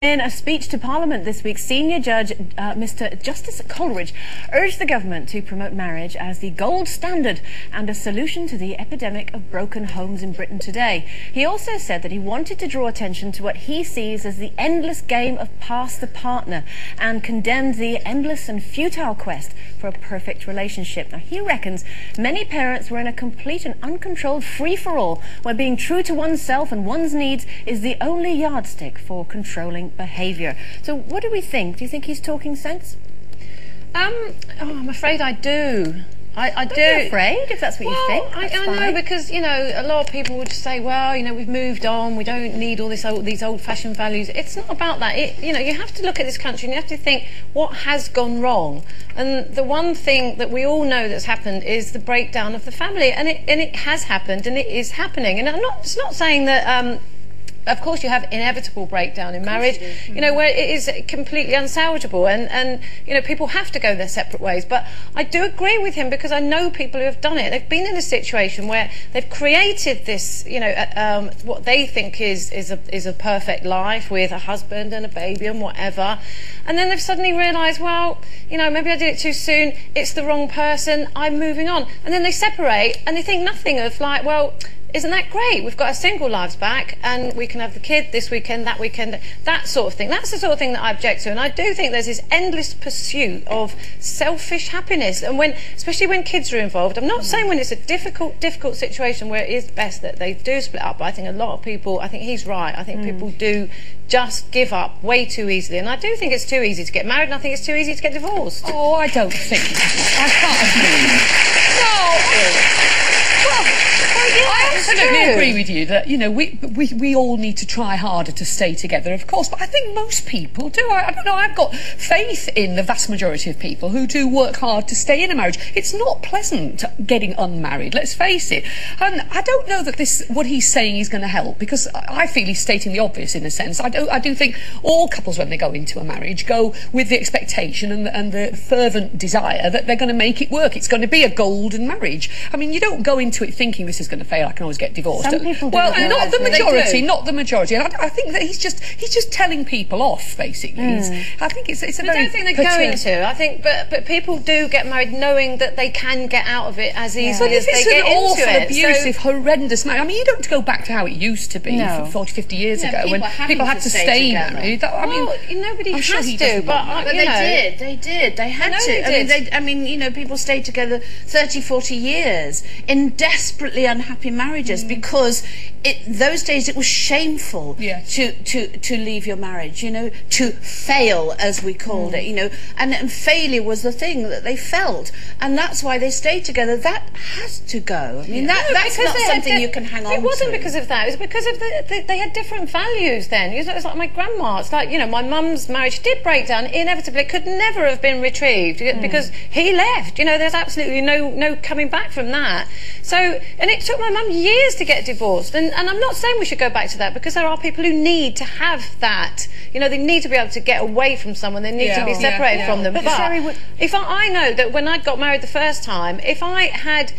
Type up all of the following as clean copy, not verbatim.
In a speech to Parliament this week, Senior Judge Mr Justice Coleridge urged the government to promote marriage as the gold standard and a solution to the epidemic of broken homes in Britain today. He also said that he wanted to draw attention to what he sees as the endless game of pass the partner and condemned the endless and futile quest for a perfect relationship. Now, he reckons many parents were in a complete and uncontrolled free-for-all where being true to oneself and one's needs is the only yardstick for controlling behaviour. So what do we think? Do you think he's talking sense? I'm afraid I do. I do. Don't be afraid if that's what you think. I know, because, you know, a lot of people would say, well, you know, we've moved on, we don't need all these old-fashioned values. It's not about that. You know, you have to look at this country and you have to think what has gone wrong. And the one thing that we all know that's happened is the breakdown of the family, and it has happened, and it is happening. And it's not saying that. Of course, you have inevitable breakdown in marriage, you know, where it is completely unsalvageable, and you know, people have to go their separate ways. But I do agree with him, because I know people who have done it. They've been in a situation where they've created this, you know, what they think is a perfect life with a husband and a baby and whatever, and then they've suddenly realised, well, you know, maybe I did it too soon. It's the wrong person. I'm moving on, and then they separate and they think nothing of, like, well, isn't that great? We've got our single lives back and we can have the kid this weekend, that weekend, that sort of thing. That's the sort of thing that I object to. And I do think there's this endless pursuit of selfish happiness. And especially when kids are involved, I'm not saying when it's a difficult situation where it is best that they do split up, but I think a lot of people, I think he's right, I think people do just give up way too easily. And I do think it's too easy to get married, and I think it's too easy to get divorced. Oh, I don't think that. I can't agree. No. I absolutely agree with you that, you know, we all need to try harder to stay together, of course, but I think most people do. I don't know, I've got faith in the vast majority of people who do work hard to stay in a marriage. It's not pleasant getting unmarried, let's face it. And I don't know that what he's saying is going to help, because I feel he's stating the obvious in a sense. I do think all couples, when they go into a marriage, go with the expectation and the fervent desire that they're going to make it work. It's going to be a golden marriage. I mean, you don't go into it thinking this is going to fail, I can always get divorced. Some people do. Well, not the majority, not the majority. And I think that he's just telling people off, basically. I think it's a very... I don't think they're going to. I think, but people do get married knowing that they can get out of it as easily as they get into it. It's an awful, abusive, horrendous marriage. I mean, you don't go back to how it used to be 40, 50 years ago when people had to stay married. Nobody has to, but they did. They had to. I mean, you know, people stayed together 30, 40 years in desperately unhappy marriages because those days it was shameful to leave your marriage, you know, to fail, as we called it, you know, and failure was the thing that they felt, and that's why they stayed together. That has to go. I mean, that's not something you can hang on to. It wasn't because of that. It was because of they had different values then. It was like my grandma. It's like, you know, my mum's marriage did break down inevitably. It could never have been retrieved because he left. You know, there's absolutely no coming back from that. So, and it took my mum years to get divorced, and I'm not saying we should go back to that, because there are people who need to have that. You know, they need to be able to get away from someone. They need to be separated from them. But if I know that when I got married the first time, if I had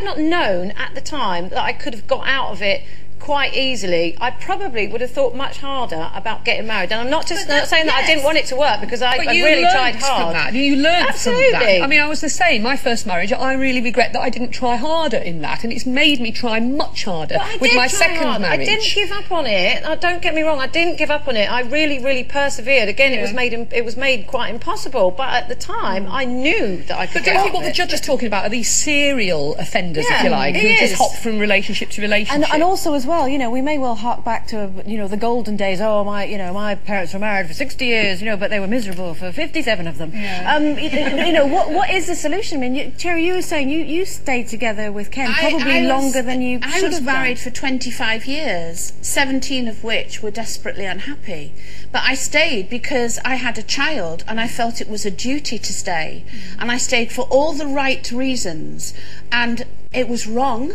not known at the time that I could have got out of it quite easily, I probably would have thought much harder about getting married. And I'm not saying that I didn't want it to work, because I really tried hard. From that. You learned from that. I mean, I was the same. My first marriage, I really regret that I didn't try harder in that, and it's made me try much harder with my second marriage. I didn't give up on it. Don't get me wrong, I didn't give up on it. I really persevered. Again, it was made quite impossible, but at the time I knew that I could. But do you think what the judge is talking about are these serial offenders, if you like, who just hop from relationship to relationship? And also as well, you know, we may well hark back to, you know, the golden days. Oh, my parents were married for 60 years, you know, but they were miserable for 57 of them. You know, what is the solution? I mean, Sherrie, you were saying you stayed together with Ken probably longer than you should have. I was married for 25 years, 17 of which were desperately unhappy. But I stayed because I had a child and I felt it was a duty to stay. And I stayed for all the right reasons. And it was wrong,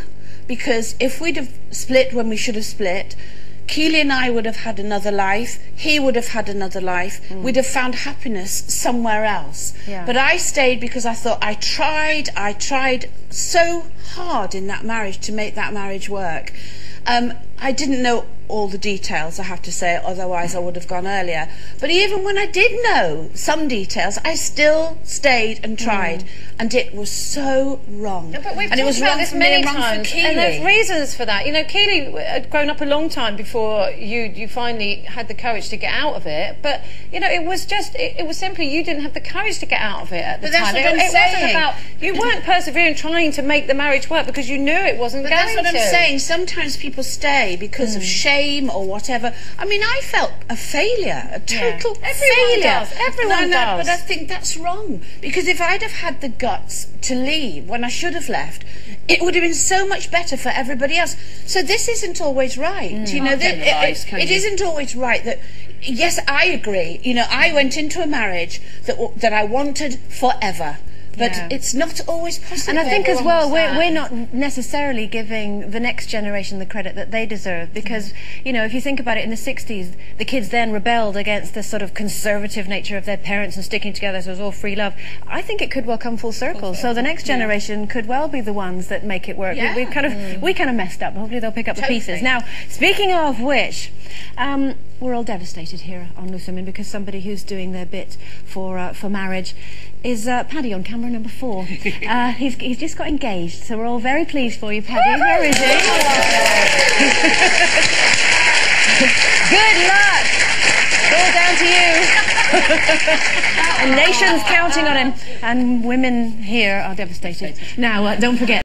because if we'd have split when we should have split, Keely and I would have had another life, he would have had another life, we'd have found happiness somewhere else. But I stayed because I thought I tried so hard in that marriage to make that marriage work. I didn't know all the details, I have to say, otherwise I would have gone earlier. But even when I did know some details, I still stayed and tried, and it was so wrong. Yeah, but we've and it was talked about wrong this for many me and wrong times, for Keely. and there's reasons for that. You know, Keely had grown up a long time before you finally had the courage to get out of it. But you know, it was simply you didn't have the courage to get out of it at the But that's time. what I'm it saying. wasn't about you weren't persevering trying to make the marriage work because you knew it wasn't But going that's what to. I'm saying. Sometimes people stay because of shame or whatever. I mean, I felt a failure, a total failure. Does. Everyone does. But I think that's wrong, because if I'd have had the guts to leave when I should have left, it would have been so much better for everybody else. So this isn't always right. You know, it isn't always right that. Yes, I agree. You know, I went into a marriage that I wanted forever. But it's not always possible. And I think as well, we're not necessarily giving the next generation the credit that they deserve, because, you know, if you think about it, in the 60s, the kids then rebelled against the sort of conservative nature of their parents and sticking together, so it was all free love. I think it could well come full circle. So the next generation could well be the ones that make it work. We kind of messed up. Hopefully they'll pick up the pieces. Now, speaking of which, we're all devastated here on Loose Women because somebody who's doing their bit for marriage is Paddy on camera number 4. He's just got engaged, so we're all very pleased for you, Paddy. Where is he? Good luck. It's all down to you. A nation's counting on him, and women here are devastated. Now, don't forget.